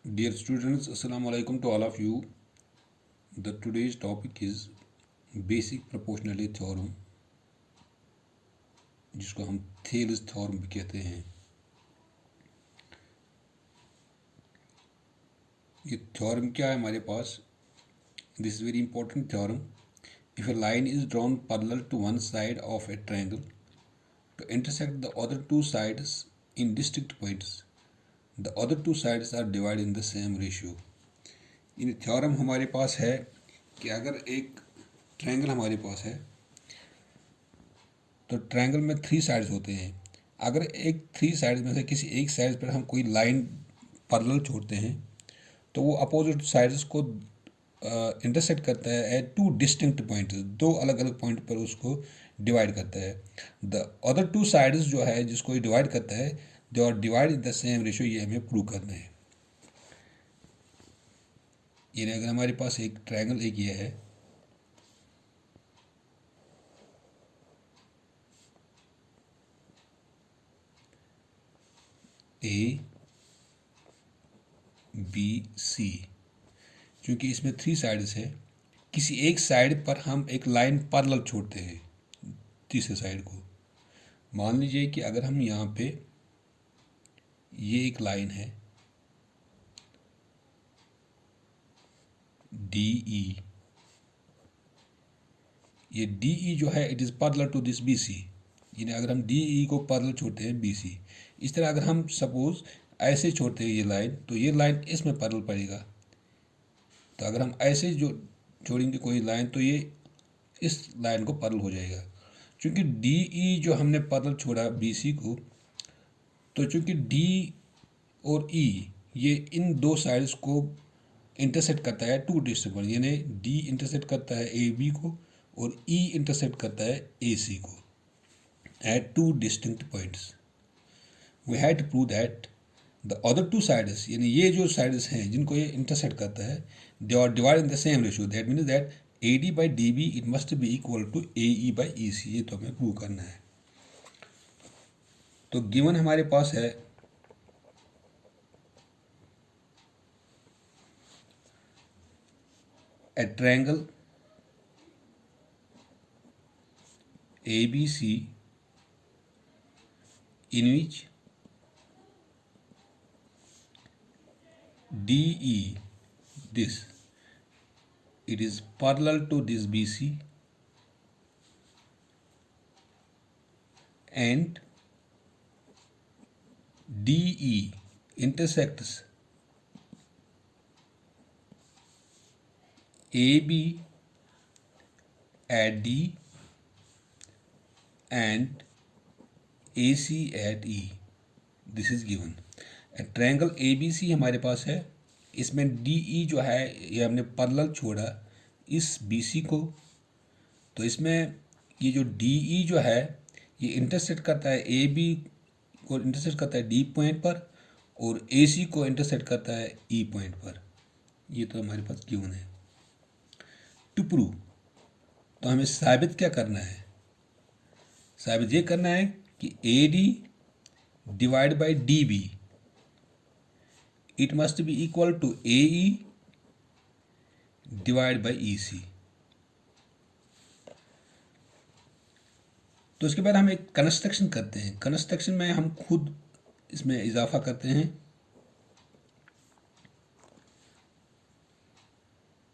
Dear students, Assalamu alaikum to all of you. The today's topic is basic proportionality theorem, जिसको हम Thales theorem भी कहते हैं। ये थ्योरम क्या है हमारे पास? This is very important theorem. If a line is drawn parallel to one side of a triangle to intersect the other two sides in distinct points, the other two sides are divided in the same ratio. ये theorem हमारे पास है कि अगर एक triangle हमारे पास है तो ट्रायंगल में थ्री साइड्स होते हैं। अगर एक थ्री साइड्स में से किसी एक साइड पर हम कोई लाइन पैरेलल छोड़ते हैं तो वो अपोजिट साइड्स को इंटरसेक्ट करता है एट टू डिस्टिंक्ट पॉइंट्स, दो अलग अलग पॉइंट पर उसको डिवाइड करता है। द अदर टू साइड्स जो है जिसको डिवाइड करता है, they are divide in the same ratio, ये हमें प्रूव करना है। यानी अगर हमारे पास एक ट्रायंगल एक ये है, ए बी सी, क्योंकि इसमें थ्री साइड्स है, किसी एक साइड पर हम एक लाइन पैरेलल छोड़ते हैं तीसरे साइड को। मान लीजिए कि अगर हम यहाँ पे ये एक लाइन है डी ई, ये डी ई जो है it is parallel to this B C. यानी अगर हम डी ई को पैरेलल छोड़ते हैं बी सी, इस तरह अगर हम सपोज ऐसे छोड़ते हैं ये लाइन, तो ये लाइन इसमें पैरेलल पड़ेगा। तो अगर हम ऐसे जो छोड़ेंगे कोई लाइन तो ये इस लाइन को पैरेलल हो जाएगा। चूँकि डी ई जो हमने पैरेलल छोड़ा बी सी को, तो चूँकि डी और ई ये इन दो साइड्स को इंटरसेक्ट करता है टू डिस्टिंक्ट पॉइंट, यानी डी इंटरसेक्ट करता है ए बी को और ई इंटरसेक्ट करता है ए सी को at two distinct points. We had to prove that the other two sides, यानी ये जो साइड्स हैं जिनको ये इंटरसेक्ट करता है, they are divide in the same ratio. That means that A D by D B it must be equal to A E by E C. ये तो हमें प्रूव करना है। तो गिवन हमारे पास है a triangle ABC in which DE, this, it is parallel to this BC and DE intersects AB at D and AC at E. This is given. Triangle ABC हमारे पास है, इसमें DE जो है ये हमने पैरेलल छोड़ा इस BC को, तो इसमें ये जो DE जो है ये इंटरसेक्ट करता है AB को, इंटरसेक्ट करता है D पॉइंट पर, और AC को इंटरसेक्ट करता है E पॉइंट पर। ये तो हमारे पास गिवन है। टू प्रूव, तो हमें साबित क्या करना है? साबित ये करना है कि A D divide by D B it must be equal to A E divide by E C. तो उसके बाद हम एक कंस्ट्रक्शन करते हैं। कंस्ट्रक्शन में हम खुद इसमें इजाफा करते हैं।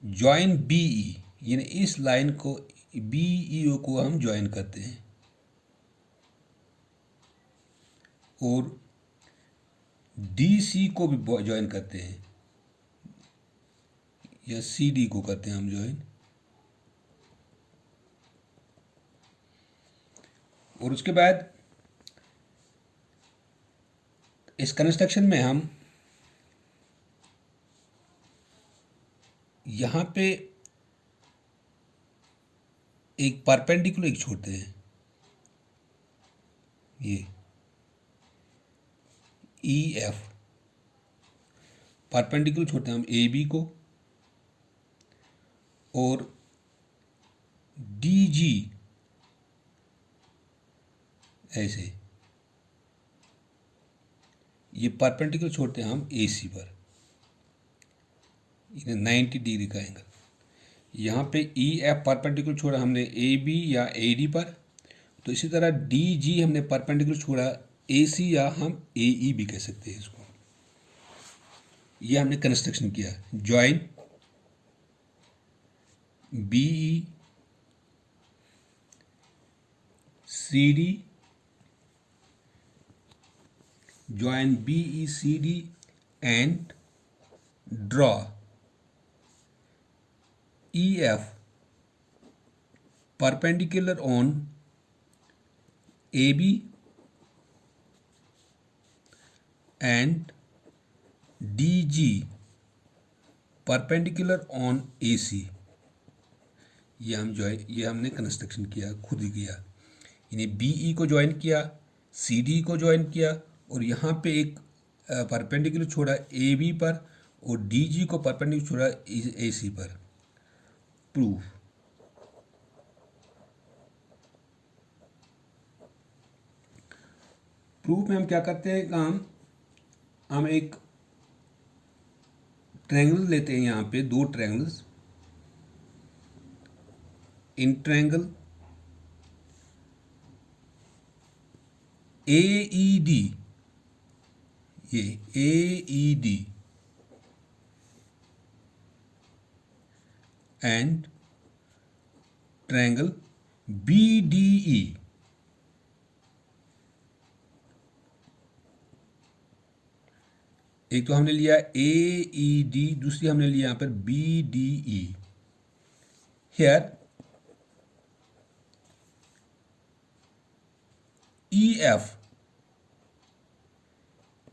ज्वाइन बी ई, यानी इस लाइन को बी ई ओ को हम ज्वाइन करते हैं, और डी सी को भी ज्वाइन करते हैं, या सी डी को करते हैं हम ज्वाइन। और उसके बाद इस कंस्ट्रक्शन में हम यहाँ पे एक परपेंडिकुलर एक छोड़ते हैं, ये ई एफ परपेंडिकुलर छोड़ते हैं हम ए बी को, और डी जी ऐसे ये परपेंडिकुलर छोड़ते हैं हम ए सी पर। यानी 90 डिग्री का एंगल। यहाँ पे ई एफ परपेंडिकुलर छोड़ा हमने ए बी या ए डी पर, तो इसी तरह डी जी हमने परपेंडिकुलर छोड़ा ए सी या हम ए ई भी कह सकते हैं इसको। ये हमने कंस्ट्रक्शन किया, join B E C D, join BECD and draw EF perpendicular on AB and DG perpendicular on AC। ये हमने कंस्ट्रक्शन किया, खुद ही किया। यानी BE को ज्वाइन किया, CD को ज्वाइन किया और यहाँ पे एक परपेंडिकुलर छोड़ा AB पर और DG को परपेंडिकुलर छोड़ा AC पर। प्रूफ, प्रूफ में हम क्या करते हैं काम, हम एक ट्रायंगल लेते हैं, यहाँ पे दो ट्रायंगल्स, इन ट्रायंगल AED, ये AED एंड ट्रायंगल BDE। एक तो हमने लिया AED, दूसरी हमने लिया यहाँ पर BDE। Here EF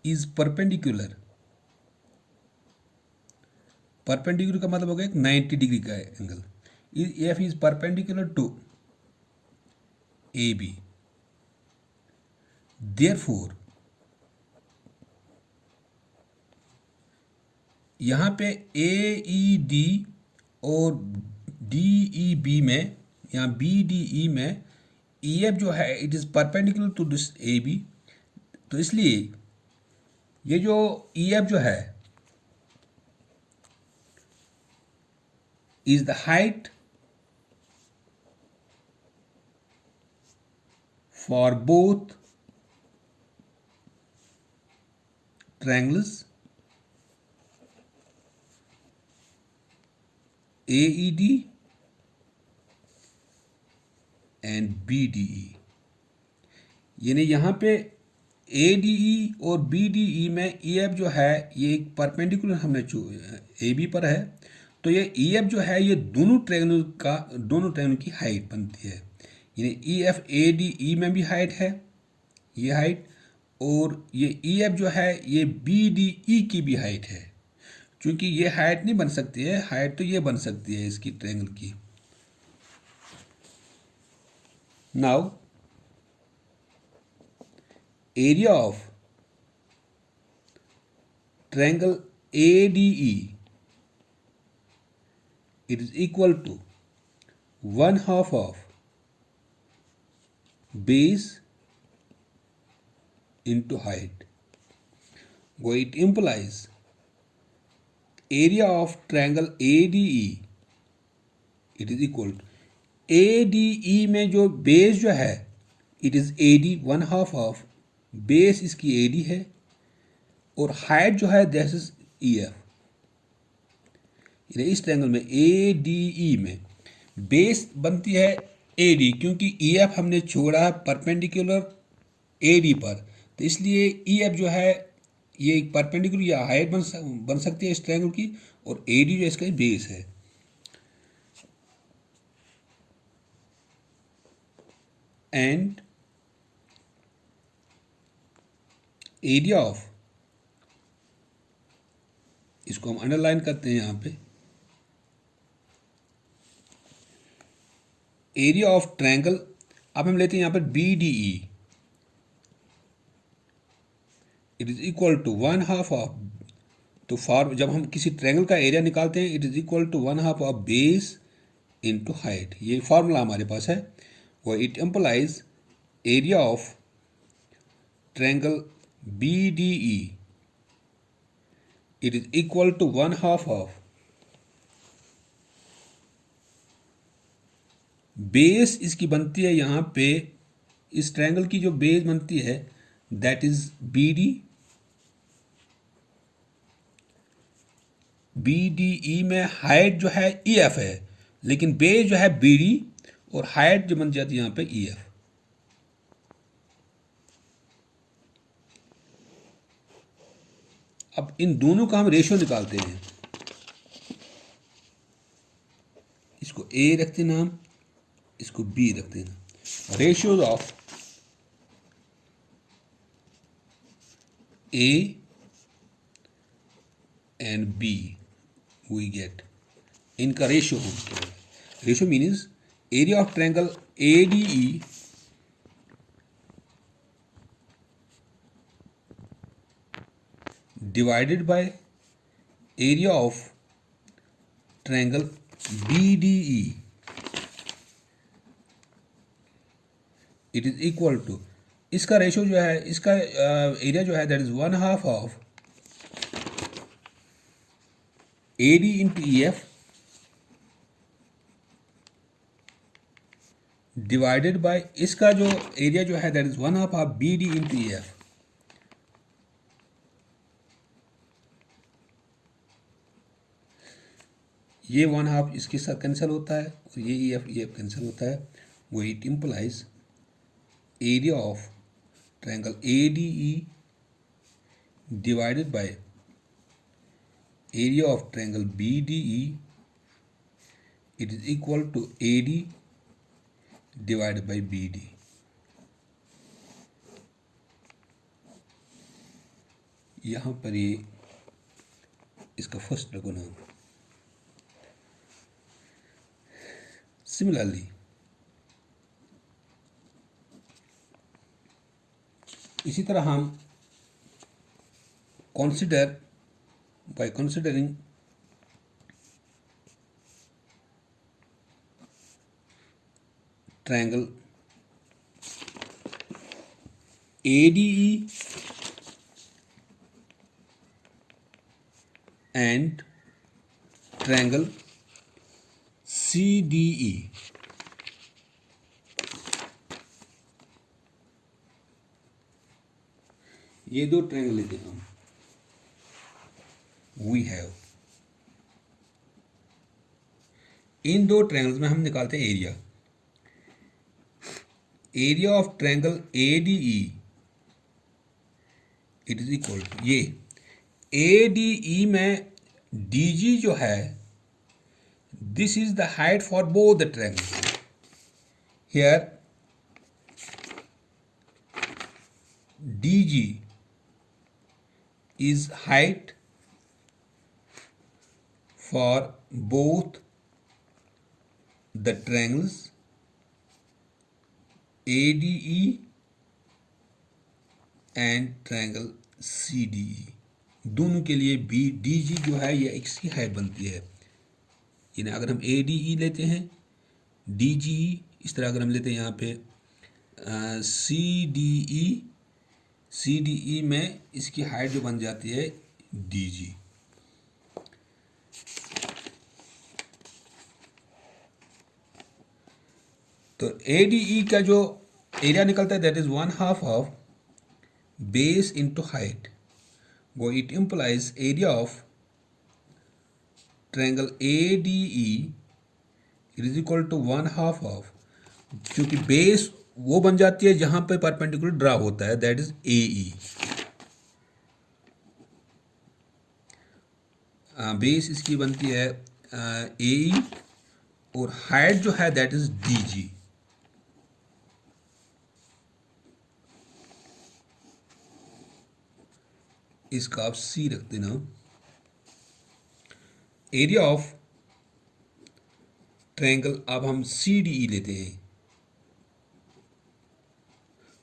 is perpendicular, perpendicular का मतलब हो गया एक 90 डिग्री का angle. EF is perpendicular to AB, therefore यहाँ पे AED और DEB में, यहाँ BDE में EF जो है it is perpendicular to this AB, तो इसलिए ये जो EF जो है is the height for both triangles AED and BDE। यानी यहाँ पे ADE और BDE में EF जो है ये एक परपेंडिकुलर हमने AB पर है, तो ये EF जो है ये दोनों ट्रायंगल की हाइट बनती है। यानी EF ADE में भी हाइट है, ये हाइट, और ये EF जो है ये BDE की भी हाइट है। क्योंकि ये हाइट नहीं बन सकती है, हाइट तो ये बन सकती है इसकी ट्रायंगल की। Now area of triangle ADE, it is equal to 1/2 of base into height. Where it implies area of triangle ADE, it is equal to ADE में जो बेस जो है it is AD, 1/2 of base इसकी AD है और height जो है that is EF। इस ट्रायंगल में ADE में बेस बनती है AD, क्योंकि EF हमने छोड़ा परपेंडिकुलर AD पर, तो इसलिए EF जो है ये एक परपेंडिकुलर या हाइट बन सकती है इस ट्रायंगल की, और AD जो इसका बेस है। एंड एरिया ऑफ, इसको हम अंडरलाइन करते हैं यहाँ पे, एरिया ऑफ ट्रायंगल, अब हम लेते हैं यहाँ पर BDE, it is equal to 1/2 of, तो जब हम किसी ट्रायंगल का एरिया निकालते हैं it is equal to 1/2 of base into height. ये फॉर्मूला हमारे पास है, और it implies area of triangle BDE, it is equal to 1/2 of base इसकी बनती है यहाँ पे, इस ट्रायंगल की जो बेस बनती है that is B D. B D E में हाइट जो है ई एफ है, लेकिन बेस जो है बी डी और हाइट जो बन जाती है यहाँ पे ई एफ। अब इन दोनों का हम रेशियो निकालते हैं। इसको ए रखते हैं नाम, इसको बी रखते हैं। Ratios of A and B we get, इनका रेशियो होता है। Ratio means area of triangle A D E divided by area of triangle BDE, it is equal to, इसका रेशियो जो है, इसका एरिया जो है that is 1/2 of AD into EF divided by, इसका जो एरिया जो है that is 1/2 of BD into EF। ये 1/2 इसके साथ कैंसिल होता है और ये EF कैंसिल होता है। वो it implies area of triangle ADE divided by area of triangle BDE, it is equal to AD divided by BD। यहाँ पर ये इसका फर्स्ट लघुनाम। Similarly, इसी तरह हम by considering triangle ADE and triangle CDE, ये दो ट्रायंगल लेते हैं हम। वी हैव, इन दो ट्रायंगल्स में हम निकालते हैं area. Area of triangle ADE it is equal to, ये ADE में DG जो है this is the height for both the triangles. Here DG is height for both the triangles ADE and triangle CDE। दोनों के लिए DG जो है ये इसकी हाइट बनती है। यानी अगर हम ADE लेते हैं, DGE, इस तरह अगर हम लेते हैं यहाँ पे CDE में इसकी हाइट जो बन जाती है DG। तो ADE का जो एरिया निकलता है that is 1/2 of base into height. वो it implies area of triangle ADE it is equal to 1/2 of, क्योंकि बेस वो बन जाती है जहां पे परपेंडिकुलर ड्रा होता है दैट इज AE। बेस इसकी बनती है AE और हाइट जो है दैट इज DG। इसका आप C रख देना। एरिया ऑफ ट्रायंगल अब हम CDE लेते हैं,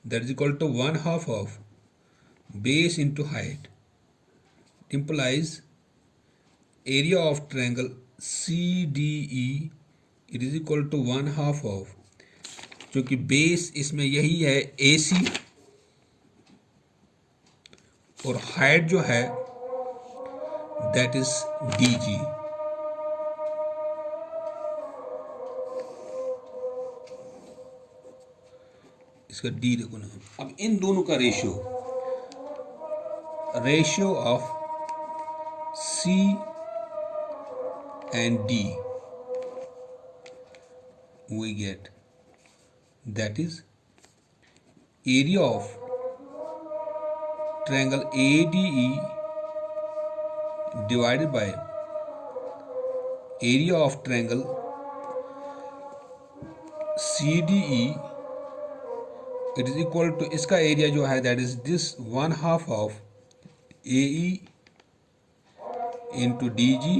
that is equal to 1/2 of base into height implies area of triangle CDE it is equal to 1/2 of, क्योंकि बेस इसमें यही है AC और हाइट जो है दैट इज DG। इसका डी देखो ना। अब इन दोनों का ratio of C and D we get, that is area of triangle ADE divided by area of triangle CDE, it is equal to, इसका एरिया जो है that is this 1/2 of AE into DG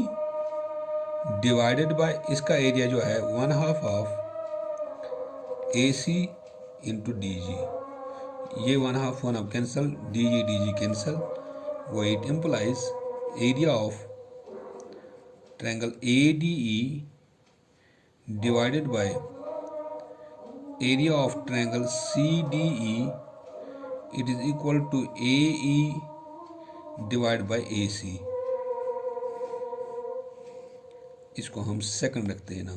divided by, इसका area जो है 1/2 of AC into DG। ये 1/2 1 अब cancel, DG cancel, वो it implies area of triangle ADE divided by area of triangle CDE, it is equal to AE divide by AC। इसको हम second रखते हैं ना।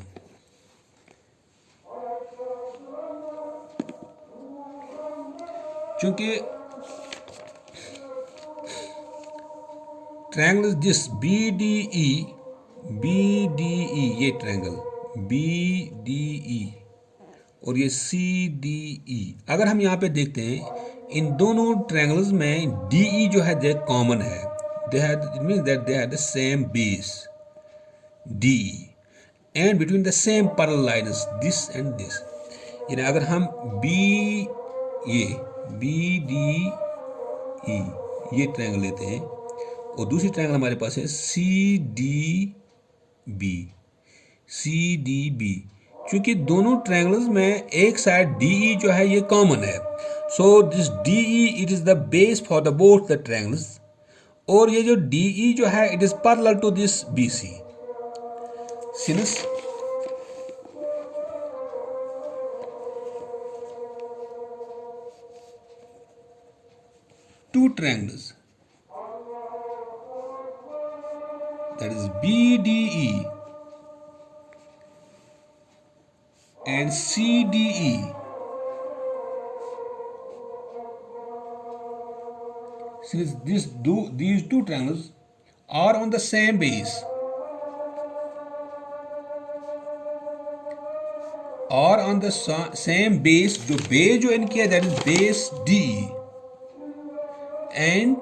चूंकि ट्रायंगल दिस BDE ये ट्रायंगल BDE और ये CDE, अगर हम यहाँ पे देखते हैं इन दोनों ट्रायंगल्स में DE जो है दे कॉमन है, they have, it means that they have the same base DE and between the same parallel lines this and this. यानी अगर हम BDE ये ट्रायंगल लेते हैं और दूसरी ट्रायंगल हमारे पास है CDB, क्योंकि दोनों ट्रायंगल्स में एक साइड DE जो है ये कॉमन है, so this DE it is the base for the both the triangles, और ये जो DE जो है it is parallel to this BC। Since two triangles, that is BDE and CDE, since these two triangles are on the same base, जो base जो इनकी है that is base DE, and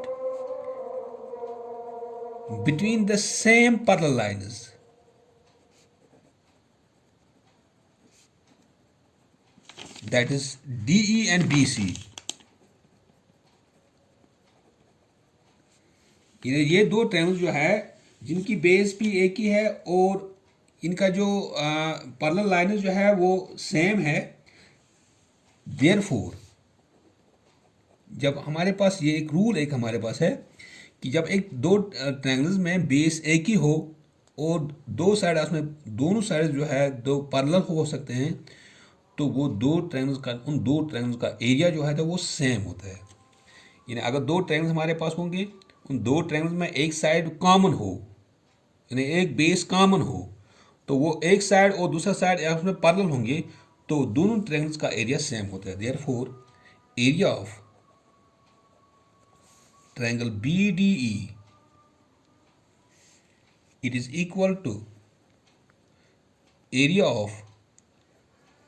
between the same parallel lines, that is DE and BC, ये दो triangle जो है जिनकी base भी एक ही है और इनका जो पैरेलल लाइन्स जो है वो सेम है, देयरफॉर जब हमारे पास ये एक रूल एक हमारे पास है कि जब एक दो ट्रायंगल्स में बेस एक ही हो और दो साइड उसमें दोनों साइड जो है दो पैरेलल हो सकते हैं, तो वो उन दो ट्रायंगल्स का एरिया जो है तो वो सेम होता है। यानी अगर दो ट्रायंगल्स हमारे पास होंगे, उन दो ट्रायंगल्स में एक साइड कॉमन हो, यानी एक बेस कॉमन हो, तो वो एक साइड और दूसरा साइड उसमें पैरेलल होंगे, तो दोनों ट्रायंगल्स का एरिया सेम होता है। Therefore area of triangle BDE, it is equal to area of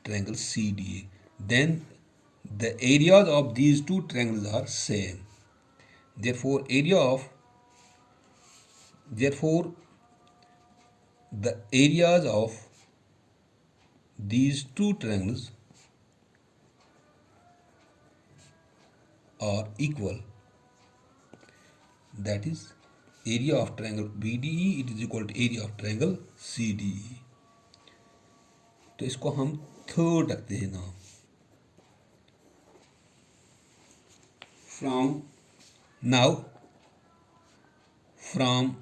triangle CDE. Then the areas of these two triangles are same. Therefore the areas of these two triangles are equal. That is area of triangle BDE, it is equal to area of triangle CDE. तो इसको हम third रखते हैं नाम। From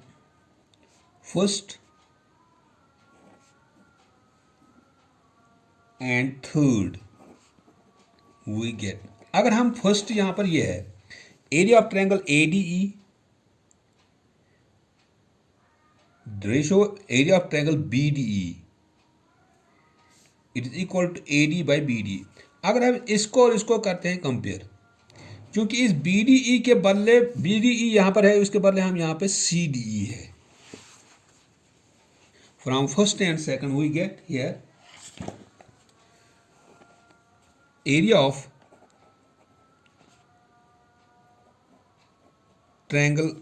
first and third we get, अगर हम first यहां पर ये है area of triangle ADE, ratio area of triangle BDE, it is equal to AD by BD। अगर हम इसको और इसको करते हैं कंपेयर, क्योंकि इस बी डी ई के बदले बी डी ई यहाँ पर है, उसके बदले हम यहाँ पे सी डी ई है. From first and second we get here area of triangle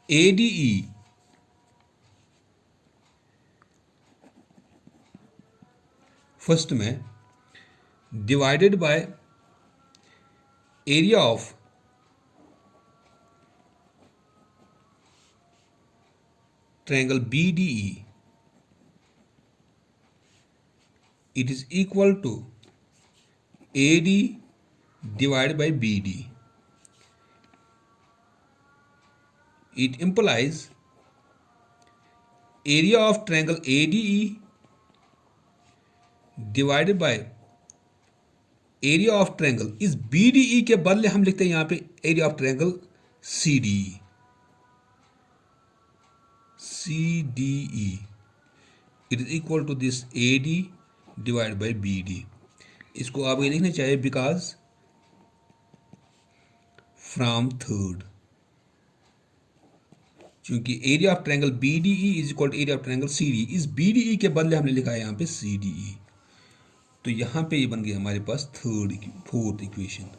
ADE first में divided by area of triangle BDE, it is equal to AD divided by BD. It implies area of triangle ADE divided by area of triangle. इस BDE के बदले हम लिखते हैं यहाँ पे area of triangle CDE. CDE. It is equal to this AD divided by BD. इसको आप ये लिखना चाहिए because from third, क्योंकि area of triangle BDE is equal to area of triangle CDE. इस BDE के बदले हमने लिखा है यहाँ पे CDE. तो यहाँ पे ये बन गया हमारे पास fourth equation.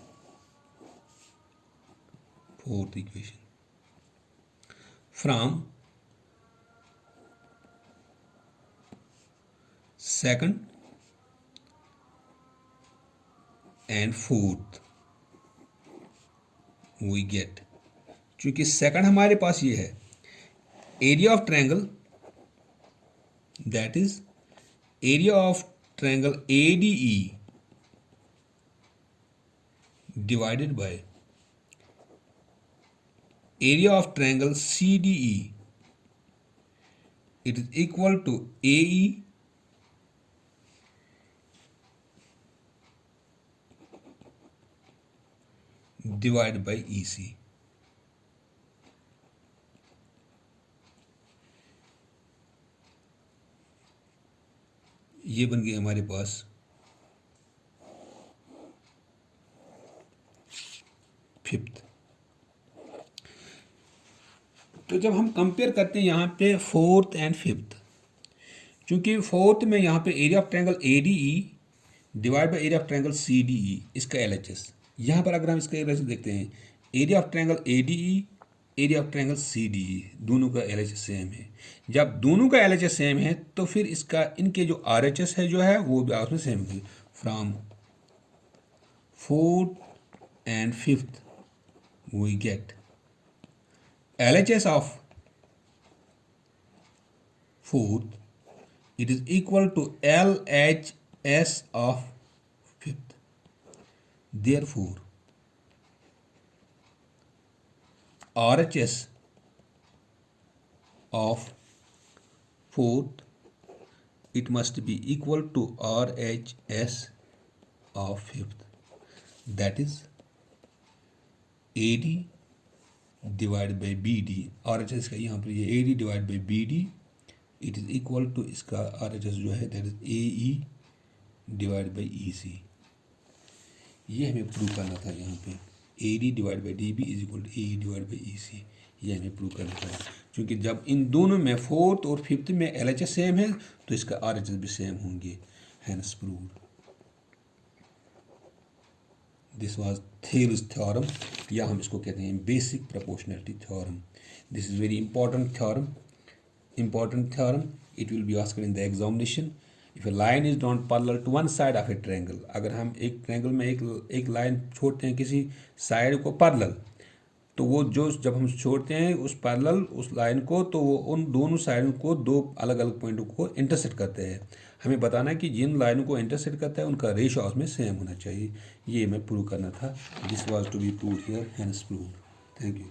From second and fourth we get, क्योंकि सेकंड हमारे पास ये है area of triangle, that is area of triangle ADE divided by area of triangle CDE. It is equal to AE divide by EC. ये बन गया हमारे पास fifth. तो जब हम कंपेयर करते हैं यहाँ पे फोर्थ एंड फिफ्थ, क्योंकि फोर्थ में यहाँ पे area of triangle ADE divide by area of triangle CDE, इसका LHS. यहाँ पर अगर हम इसका LHS देखते हैं, area of triangle ADE, area of triangle CDE, दोनों का LHS सेम है. जब दोनों का LHS सेम है तो फिर इसका इनके जो RHS है जो है वो भी आपस में सेम है. From fourth and fifth we get LHS of fourth, it is equal to LHS of fifth. Therefore, RHS of fourth, it must be equal to RHS of fifth. That is AD divided by BD. RHS का यहाँ पर ये AD divided by BD, it is equal to इसका RHS जो है that is AE divided by EC. ये हमें prove करना था. यहाँ पे AD divided by DB is equal to AE divided by EC. ये हमें प्रूव करना था, क्योंकि जब इन दोनों में फोर्थ और फिफ्थ में LHS सेम है तो इसका RHS भी सेम होंगे. Hence proved. This was Thales theorem, या हम इसको कहते हैं basic proportionality theorem. This is very important theorem. It will be asked in the examination. If a line is not parallel to one side of a triangle, अगर हम एक triangle में एक लाइन छोड़ते हैं किसी साइड को पैरेलल, तो वो जो जब हम छोड़ते हैं उस पैरेलल उस लाइन को, तो वो उन दोनों साइडों को दो अलग अलग पॉइंटों को इंटरसेक्ट करते हैं. हमें बताना है कि जिन लाइनों को इंटरसेक्ट करता है उनका रेशियो उसमें सेम होना चाहिए. ये हमें प्रूव करना था. This was to be proved here, hence proved. Thank you.